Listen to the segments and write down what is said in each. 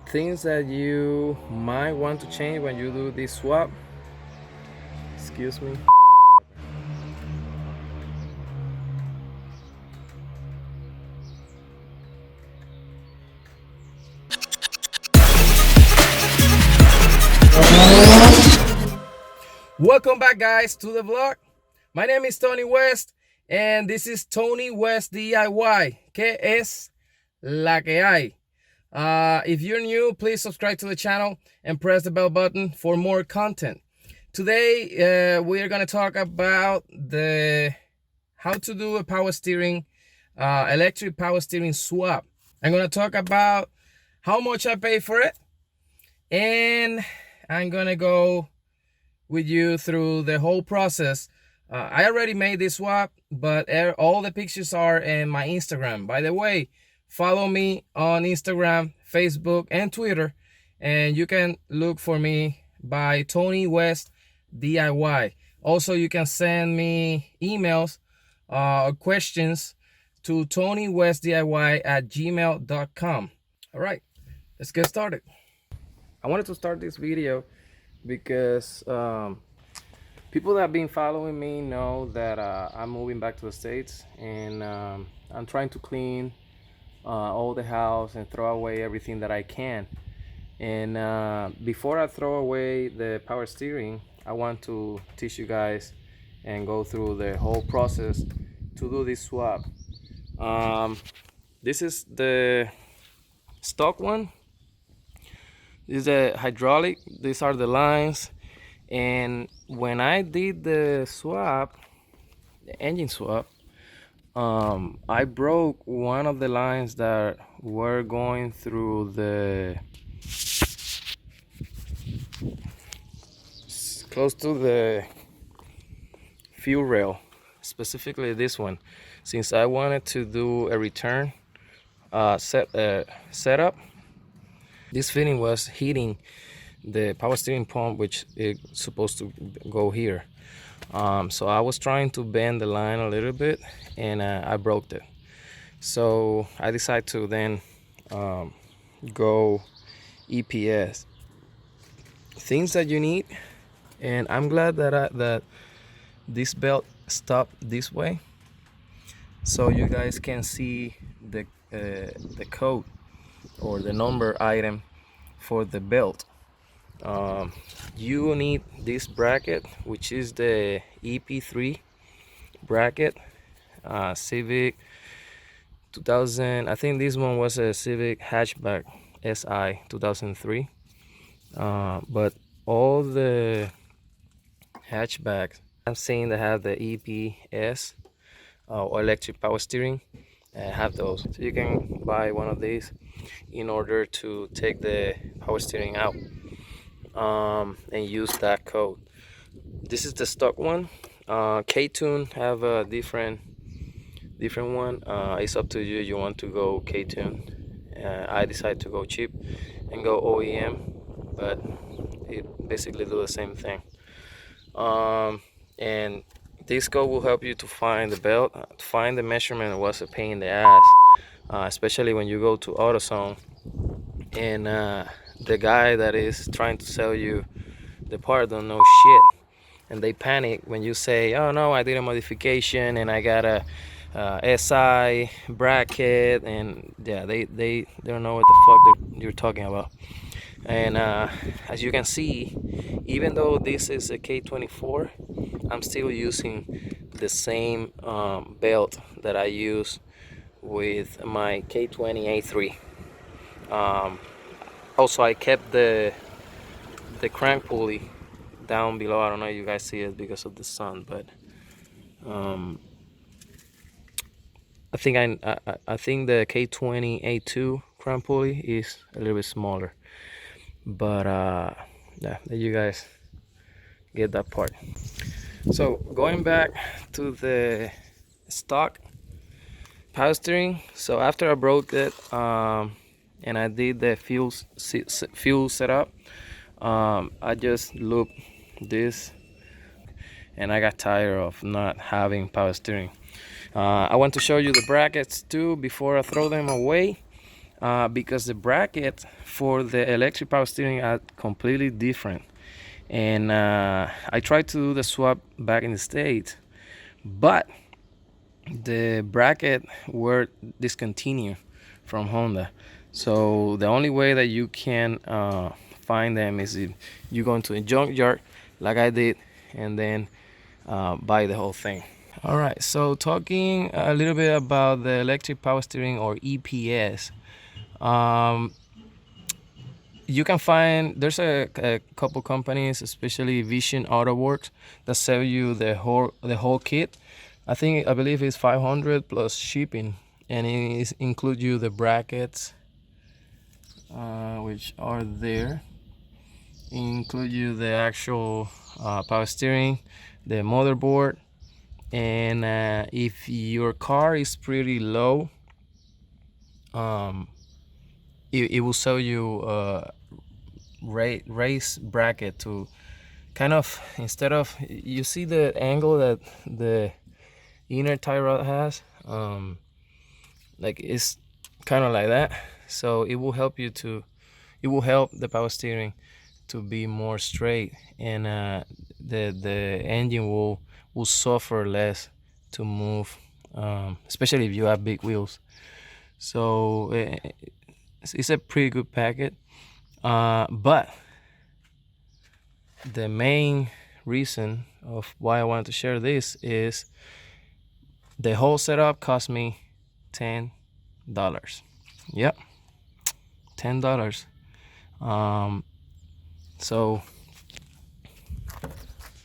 Things that you might want to change when you do this swap. Excuse me. Welcome back, guys, to the vlog. My name is Tony West and this is Tony West DIY. ¿Qué es la que hay? If you're new, please subscribe to the channel and press the bell button for more content. Today we are going to talk about how to do a power steering, electric power steering swap. I'm going to talk about how much I pay for it, and I'm going to go with you through the whole process. I already made this swap, but all the pictures are in my Instagram. By the way, follow me on Instagram, Facebook, and Twitter, and you can look for me by Tony West DIY. Also, you can send me emails or questions to tonywestdiy@gmail.com. All right, let's get started. I wanted to start this video because people that have been following me know that I'm moving back to the States, and I'm trying to clean all the house and throw away everything that I can. And before I throw away the power steering, I want to teach you guys and go through the whole process to do this swap. This is the stock one. This is a hydraulic. These are the lines. And when I did the swap, the engine swap, I broke one of the lines that were going through close to the fuel rail, specifically this one. Since I wanted to do a return setup, this fitting was hitting the power steering pump, which is supposed to go here. So I was trying to bend the line a little bit, and I broke it. So I decided to then go EPS. Things that you need, and I'm glad that this belt stopped this way, so you guys can see the code or the number item for the belt. You need this bracket, which is the EP3 bracket, Civic 2000. I think this one was a Civic hatchback SI 2003, but all the hatchbacks I'm seeing that have the EPS or electric power steering have those. So you can buy one of these in order to take the power steering out and use that code. This is the stock one. K-Tune have a different one. It's up to you. You want to go K-Tune. I decided to go cheap and go OEM, but it basically do the same thing. And this code will help you to find the belt. To find the measurement was a pain in the ass, especially when you go to AutoZone and the guy that is trying to sell you the part don't know shit, and they panic when you say, oh no, I did a modification and I got a SI bracket, and yeah, they don't know what the fuck you're talking about. And as you can see, even though this is a K24, I'm still using the same belt that I use with my K20 A3. Also, I kept the crank pulley down below. I don't know if you guys see it because of the sun, but I think the K20 A2 crank pulley is a little bit smaller, but yeah, you guys get that part. So going back to the stock power steering, so after I broke it and I did the fuel setup, I just looped this, and I got tired of not having power steering. I want to show you the brackets too before I throw them away. because the bracket for the electric power steering are completely different. And I tried to do the swap back in the States, but the bracket were discontinued from Honda. So the only way that you can find them is if you go into a junkyard like I did, and then buy the whole thing. All right, so talking a little bit about the electric power steering, or EPS. You can find, there's a couple companies, especially Vision Auto Works, that sell you the whole kit. I believe it's 500 plus shipping, and it includes you the brackets, which are there. It includes you the actual power steering, the motherboard, and if your car is pretty low, it will sell you race bracket to kind of, instead of, you see the angle that the inner tie rod has, like it's kind of like that. So it will help help the power steering to be more straight, and the engine will suffer less to move, especially if you have big wheels. So it's a pretty good packet, but the main reason of why I wanted to share this is the whole setup cost me $10. Yep, $10. So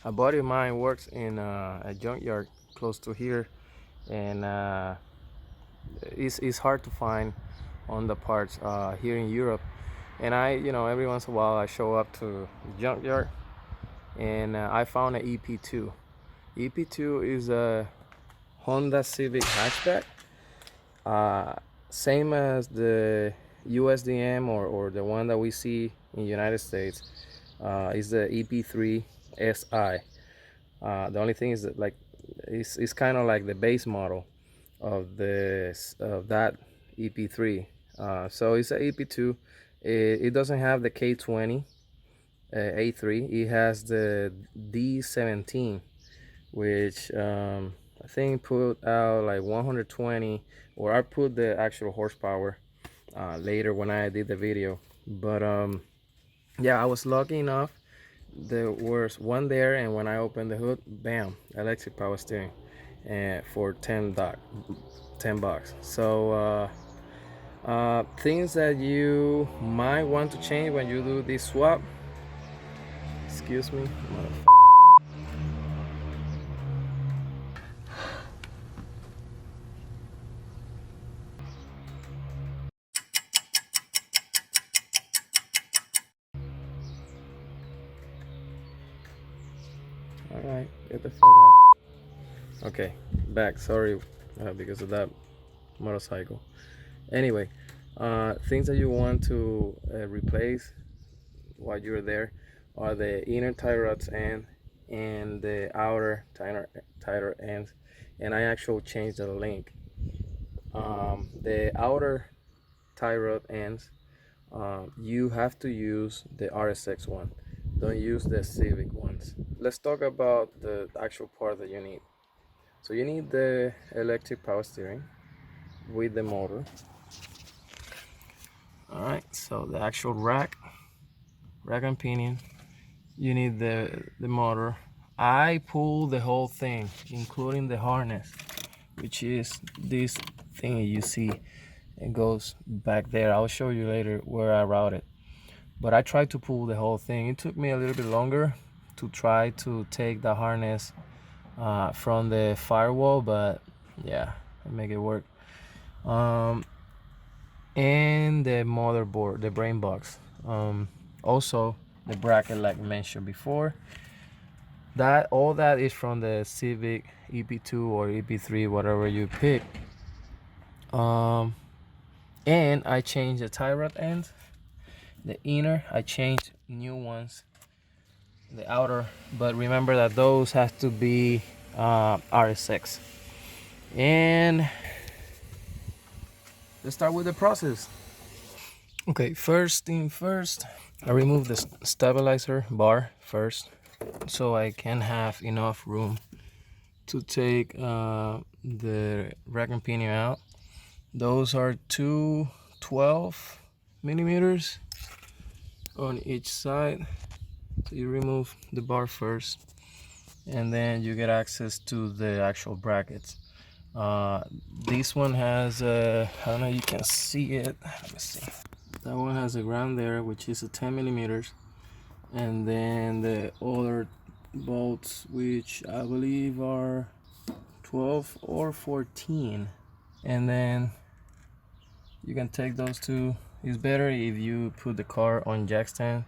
a buddy of mine works in a junkyard close to here, and it's hard to find on the parts here in Europe. And every once in a while I show up to the junkyard, and I found an EP2. EP2 is a Honda Civic hatchback, same as the USDM or the one that we see in the United States. Is the EP3 SI. The only thing is that, like, it's kind of like the base model of that EP3. So it's an EP2. It doesn't have the K20 A3. It has the D17, which I think put out like 120, or I put the actual horsepower later when I did the video. But yeah, I was lucky enough. There was one there, and when I opened the hood, bam, electric power steering, for $10. So things that you might want to change when you do this swap. Excuse me, motherfucker. Alright, get the fuck out. Okay, back. Sorry because of that motorcycle. Anyway, things that you want to replace while you're there are the inner tie rods and the outer tire ends, and I actually changed the link. The outer tie rod ends, you have to use the RSX one. Don't use the Civic ones. Let's talk about the actual part that you need. So you need the electric power steering with the motor. All right, so the actual rack and pinion. You need the motor. I pull the whole thing, including the harness, which is this thing you see. It goes back there. I'll show you later where I route it. But I tried to pull the whole thing. It took me a little bit longer to try to take the harness from the firewall, but yeah, I make it work. And the motherboard, the brain box. Also the bracket, like mentioned before. All that is from the Civic EP2 or EP3, whatever you pick. And I changed the tie rod ends. The inner, I changed new ones. The outer, but remember that those have to be RSX. And let's start with the process. Okay, first thing first, I remove the stabilizer bar first so I can have enough room to take the rack and pinion out. Those are two 12 millimeters on each side. So you remove the bar first, and then you get access to the actual brackets. This one has I don't know, you can see it. Let me see. That one has a ground there, which is a 10 millimeters, and then the other bolts, which I believe are 12 or 14, and then you can take those two. It's better if you put the car on jack stand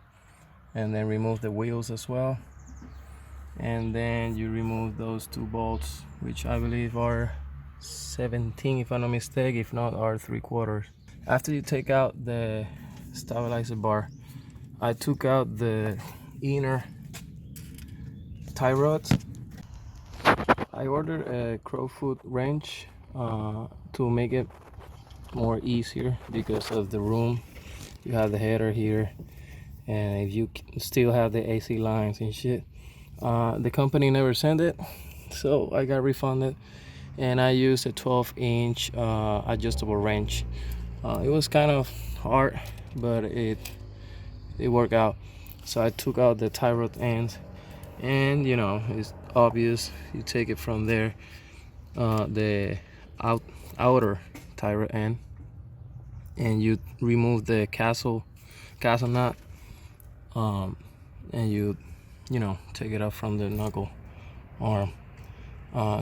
and then remove the wheels as well, and then you remove those two bolts, which I believe are 17 if I'm not mistaken, if not are 3/4. After you take out the stabilizer bar, I took out the inner tie rods. I ordered a crowfoot wrench to make it more easier because of the room. You have the header here, and if you still have the AC lines and shit, the company never sent it, so I got refunded, and I used a 12-inch adjustable wrench. It was kind of hard, but it worked out. So I took out the tie rod ends, and you know, it's obvious, you take it from there, the outer tie rod end, and you remove the castle nut, and you know, take it out from the knuckle arm.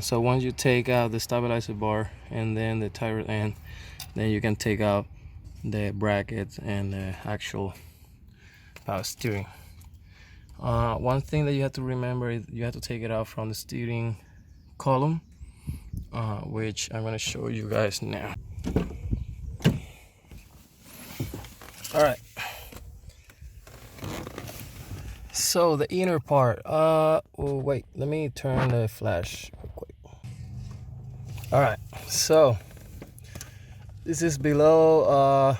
So once you take out the stabilizer bar and then the tie rod end, then you can take out the brackets and the actual power steering. One thing that you have to remember is you have to take it out from the steering column, which I'm going to show you guys now. Alright, so the inner part, oh wait, let me turn the flash real quick. Alright, so this is below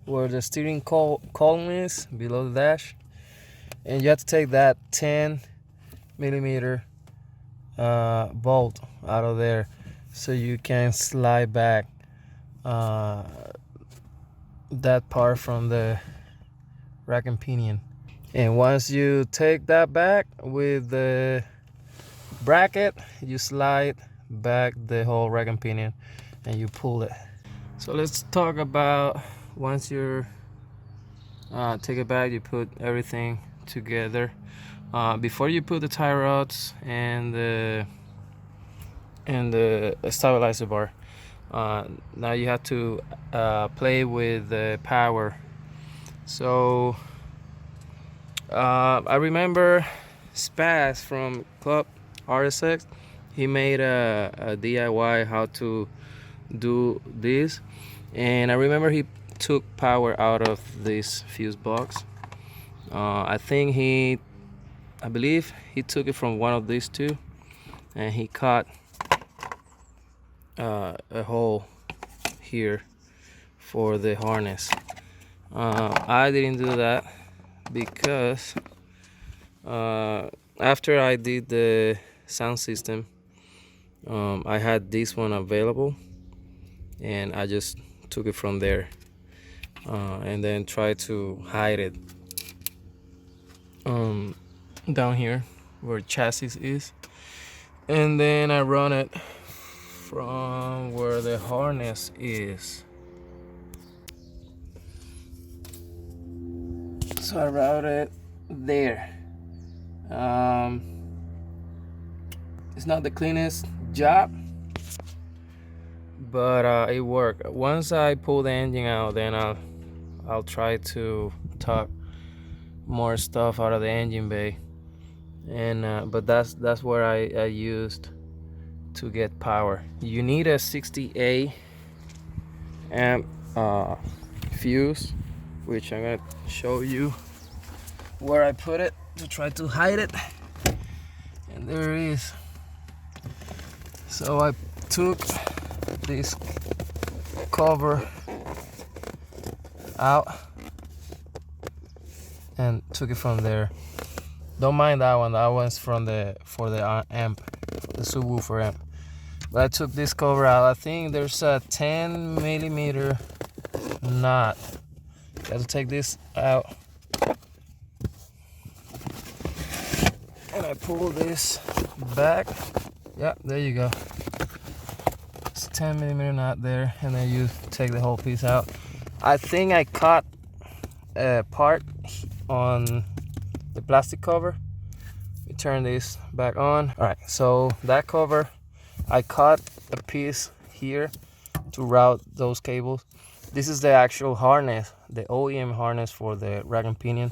where the steering column is, below the dash, and you have to take that 10 millimeter bolt out of there so you can slide back that part from the rack and pinion. And once you take that back with the bracket, you slide back the whole rack and pinion and you pull it. So let's talk about, once you're take it back, you put everything together. Before you put the tie rods and the stabilizer bar, now you have to play with the power. So I remember Spaz from Club RSX, he made a DIY how to do this, and I remember he took power out of this fuse box. I believe he took it from one of these two, and he cut a hole here for the harness. I didn't do that because after I did the sound system, I had this one available, and I just took it from there, and then tried to hide it down here where chassis is, and then I run it from where the harness is. So I routed it there. It's not the cleanest job, but it worked. Once I pull the engine out, then I'll try to tuck more stuff out of the engine bay, and but that's where I used to get power. You need a 68 amp fuse, which I'm gonna show you where I put it to try to hide it, and there it is. So I took this cover out and took it from there. Don't mind that one. That one's for the amp, the subwoofer amp. But I took this cover out. I think there's a 10 millimeter knot. Got to take this out, and I pull this back. Yeah, there you go. It's a 10 millimeter knot there, and then you take the whole piece out. I think I caught a part on the plastic cover. We turn this back on. All right, so that cover, I caught a piece here to route those cables. This is the actual harness, the OEM harness for the rack and pinion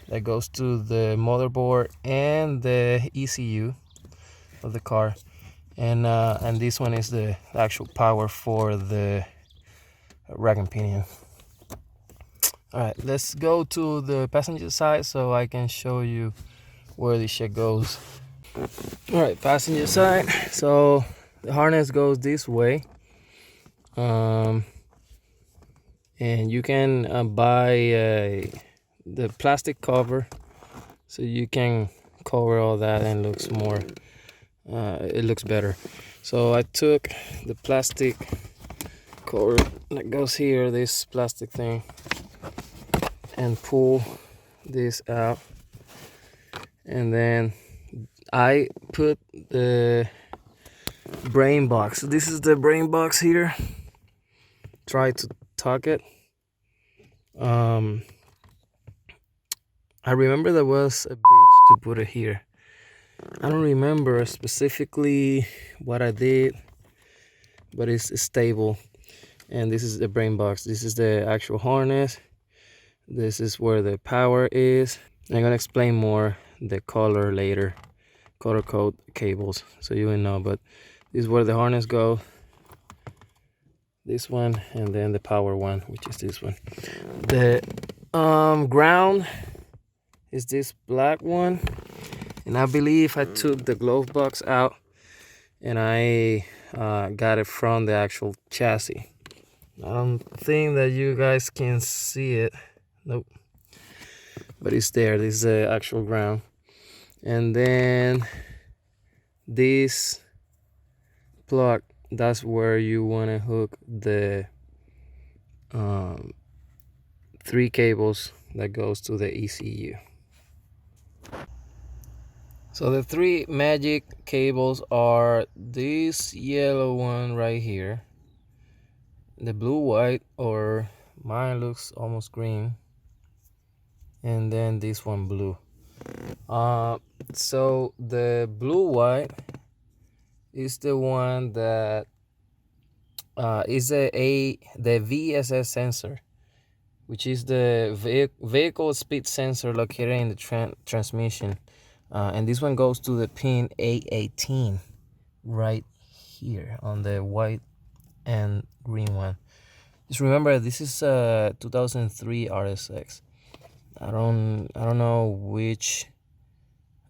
that goes to the motherboard and the ECU of the car, and this one is the actual power for the rack and pinion. All right, let's go to the passenger side so I can show you where this shit goes. All right, passenger side. So the harness goes this way, and you can buy the plastic cover, so you can cover all that and looks more. It looks better. So I took the plastic cover that goes here, this plastic thing, and pull this out, and then I put the brain box. This is the brain box here. Try to tuck it. I remember there was a bitch to put it here. I don't remember specifically what I did, but it's stable. And this is the brain box. This is the actual harness. This is where the power is. I'm gonna explain more the color later, color code cables, so you will know. But this is where the harness goes. This one, and then the power one, which is this one. The ground is this black one, and I believe I took the glove box out, and I got it from the actual chassis. I don't think that you guys can see it. Nope. But it's there. This is the actual ground. And then this plug, that's where you want to hook the 3 cables that goes to the ECU. So the 3 magic cables are this yellow one right here, the blue white, or mine looks almost green, and then this one blue. So the blue white is the one that is the VSS sensor, which is the vehicle speed sensor located in the transmission, and this one goes to the pin A18 right here on the white and green one. Just remember, this is a 2003 RSX. I don't know which,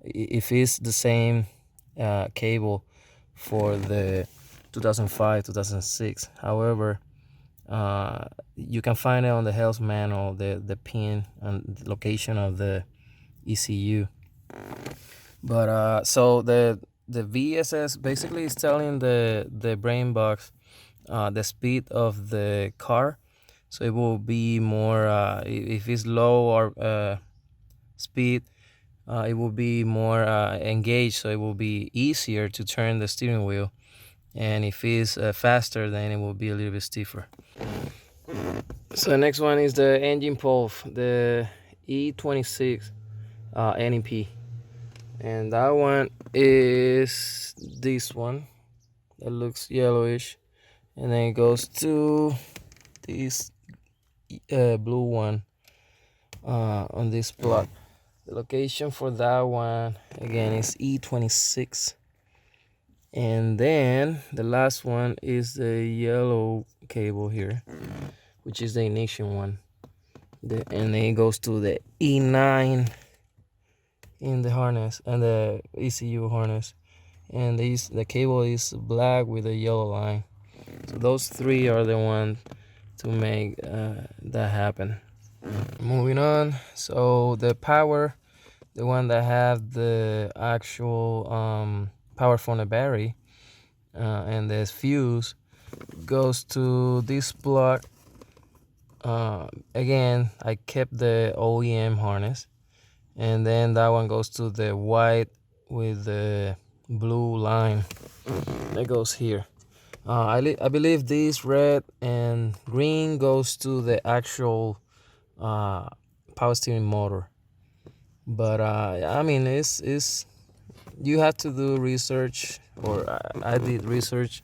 if it's the same cable for the 2005 2006. However, you can find it on the health manual, the pin and the location of the ECU. But so the VSS basically is telling the brain box the speed of the car, so it will be more if it's low or speed, it will be more engaged, so it will be easier to turn the steering wheel, and if it's faster, then it will be a little bit stiffer. So the next one is the engine pulse, the E26 NEP, and that one is this one that looks yellowish, and then it goes to this blue one on this plot. The location for that one again is E26, and then the last one is the yellow cable here, which is the ignition one, and then it goes to the E9 in the harness and the ECU harness, and the cable is black with a yellow line. So those 3 are the ones to make that happen. Moving on. So the power, the one that have the actual power from the battery and this fuse, goes to this plug. Again, I kept the OEM harness, and then that one goes to the white with the blue line that goes here. I believe this red and green goes to the actual power steering motor. But I mean, it's you have to do research, or I did research.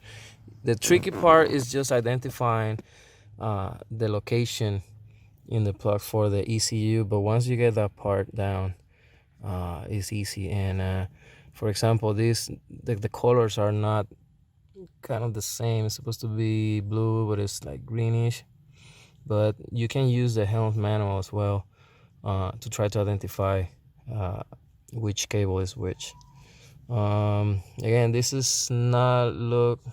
The tricky part is just identifying the location in the plug for the ECU. But once you get that part down, it's easy. And for example, the colors are not kind of the same. It's supposed to be blue, but it's like greenish. But you can use the Helms manual as well to try to identify which cable is which. Again, this is not look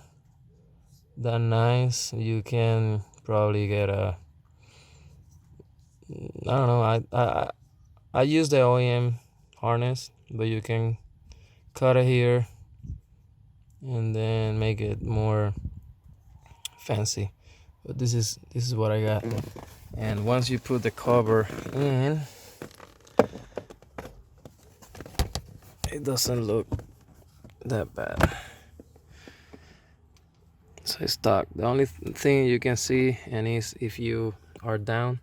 that nice. You can probably get a, I don't know, I use the OEM harness, but you can cut it here and then make it more fancy. But this is what I got. And once you put the cover in, it doesn't look that bad. So it's stuck. The only thing you can see, and is if you are down,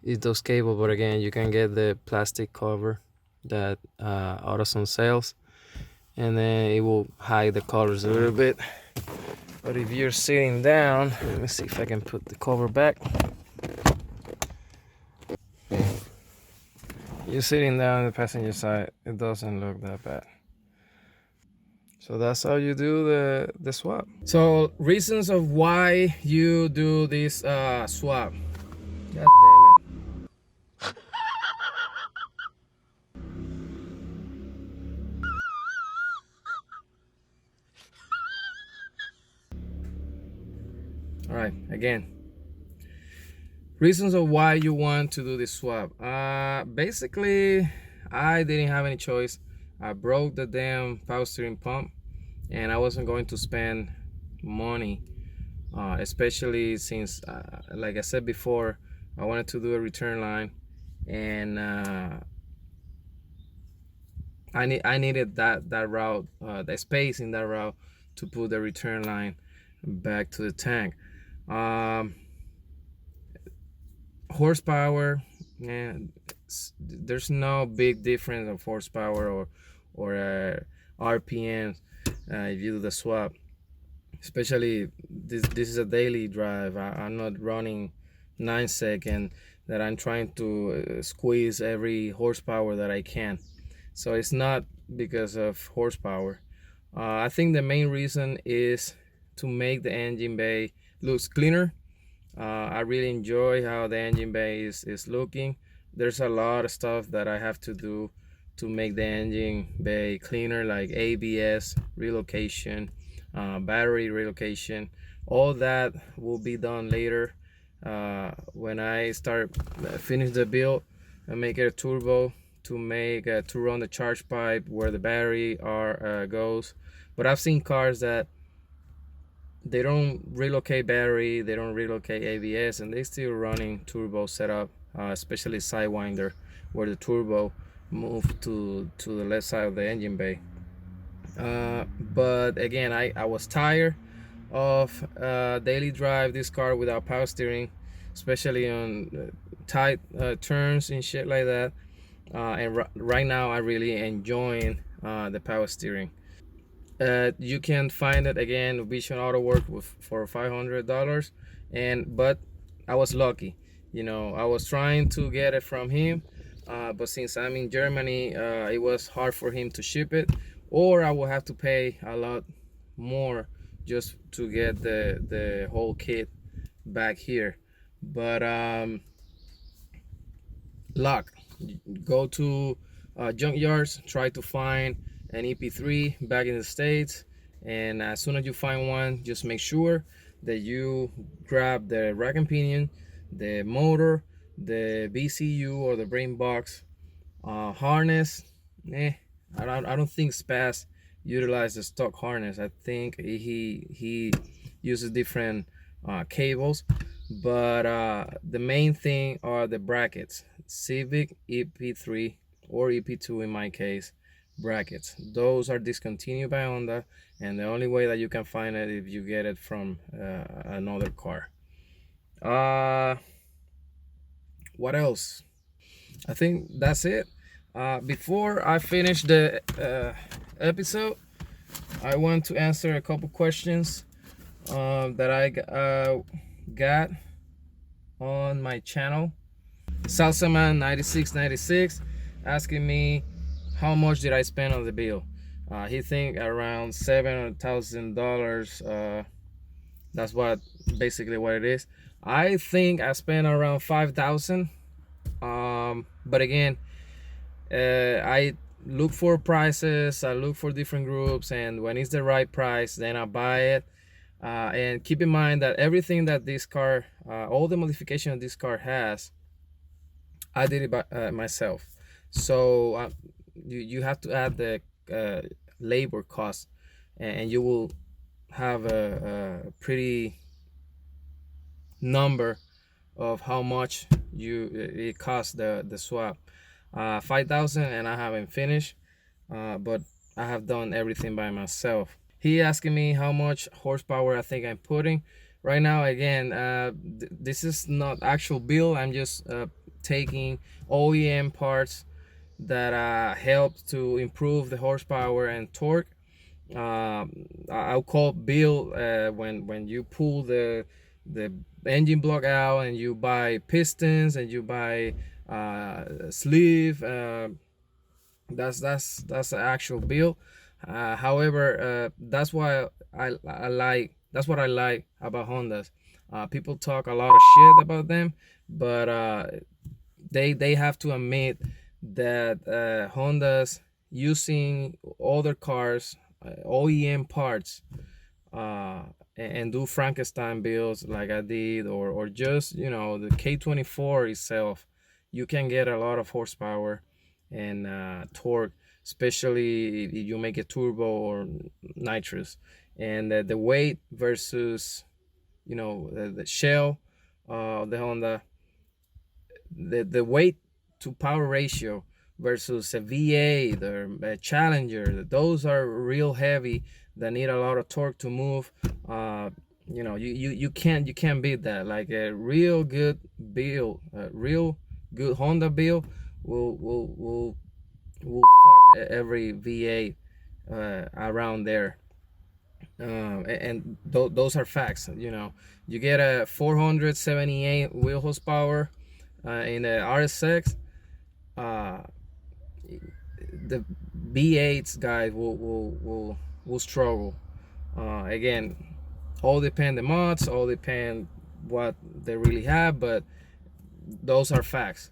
is those cables. But again, you can get the plastic cover that AutoZone sells, and then it will hide the colors a little bit. But if you're sitting down, let me see if I can put the cover back. You're sitting down on the passenger side, it doesn't look that bad. So that's how you do the swap. So reasons of why you do this swap. God damn it. All right, again. Reasons of why you want to do this swap. Basically, I didn't have any choice. I broke the damn power steering pump, and I wasn't going to spend money, especially since, like I said before, I wanted to do a return line, and I needed that route, the space in that route to put the return line back to the tank. Horsepower, and there's no big difference of horsepower or RPM if you do the swap. Especially this is a daily drive. I'm not running 9 second that I'm trying to squeeze every horsepower that I can. So it's not because of horsepower. I think the main reason is to make the engine bay looks cleaner. I really enjoy how the engine bay is looking. There's a lot of stuff that I have to do to make the engine bay cleaner, like ABS relocation, battery relocation. All that will be done later when I finish the build and make it a turbo to run the charge pipe where the battery goes. But I've seen cars that they don't relocate battery, they don't relocate ABS, and they still running turbo setup, especially Sidewinder, where the turbo moved to the left side of the engine bay. But again, I was tired of daily drive this car without power steering, especially on tight turns and shit like that. And right now, I really enjoying the power steering. You can find it again, Vision Auto Work for $500, but I was lucky. I was trying to get it from him, but since I'm in Germany, it was hard for him to ship it, or I will have to pay a lot more just to get the whole kit back here. But luck, go to junkyards, try to find an EP3 back in the States, and as soon as you find one, just make sure that you grab the rack and pinion, the motor, the BCU or the brain box. Harness, I don't think Spaz utilizes the stock harness. I think he uses different cables, but the main thing are the brackets. Civic EP3 or EP2 in my case brackets. Those are discontinued by Honda, and the only way that you can find it if you get it from another car. What else? I think that's it. Before I finish the episode, I want to answer a couple questions that I got on my channel. Salsaman 9696 asking me how much did I spend on the bill. He think around $7,000. That's basically what it is. I think I spent around 5,000. But again, I look for prices, I look for different groups, and when it's the right price, then I buy it. And keep in mind that everything that this car, all the modification this car has, I did it by myself. So you have to add the labor cost, and you will have a pretty number of how much it costs the swap. 5,000, and I haven't finished, but I have done everything by myself. He asking me how much horsepower I think I'm putting right now. Again, this is not actual build. I'm just taking OEM parts that help to improve the horsepower and torque. I'll call build when you pull the engine block out and you buy pistons and you buy sleeve. That's the actual build. However, that's why that's what I like about Hondas. People talk a lot of shit about them, but they have to admit that Hondas using other cars, OEM parts, and do Frankenstein builds like I did, or just, you know, the K24 itself, you can get a lot of horsepower and torque, especially if you make it turbo or nitrous. And the weight versus, you know, the shell of the Honda, the weight to power ratio versus a V8 or a Challenger, those are real heavy, that need a lot of torque to move. You know, you can't beat that. Like a real good build, a real good Honda build will fuck every V8 around there. And those are facts. You know, you get a 478 wheel horsepower in the RSX. The V8s, guys, will struggle. Again, all depend the mods, all depend what they really have, but those are facts.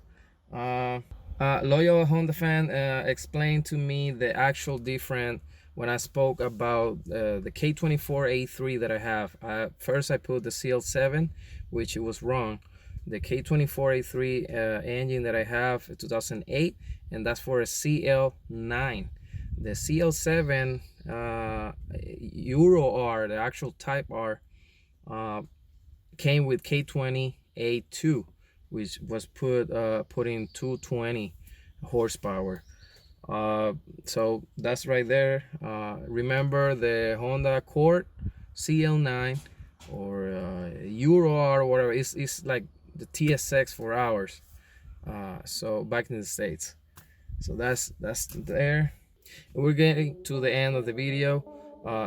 Loyal Honda fan explained to me the actual difference when I spoke about the K24A3 that I have. First I put the CL7, which it was wrong. The K24A3 engine that I have, 2008, and that's for a CL9. The CL7 Euro R, the actual Type R, came with K20A2, which was put in 220 horsepower. So that's right there. Remember the Honda Accord CL9 or Euro R or whatever, it's like the TSX for ours. So back in the States. So that's there. We're getting to the end of the video.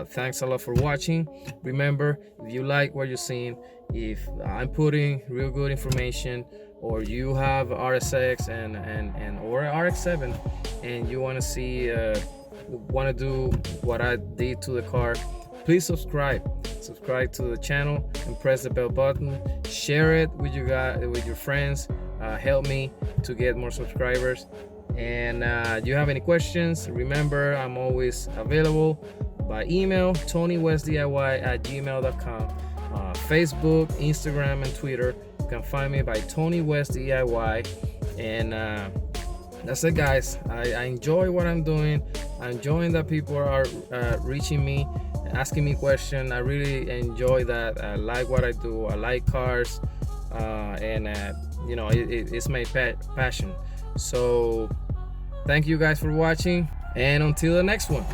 Thanks a lot for watching. Remember, if you like what you're seeing, if I'm putting real good information, or you have RSX and or RX7 and you want to see want to do what I did to the car, please subscribe to the channel and press the bell button. Share it with you guys, with your friends. Help me to get more subscribers. And do you have any questions? Remember, I'm always available by email, TonyWestDIY@gmail.com, Facebook, Instagram, and Twitter. can find me by Tony West DIY. And that's it, guys. I enjoy what I'm doing. I'm enjoying that people are reaching me, asking me questions. I really enjoy that. I like what I do. I like cars, and you know, it's my passion. So thank you guys for watching, and until the next one.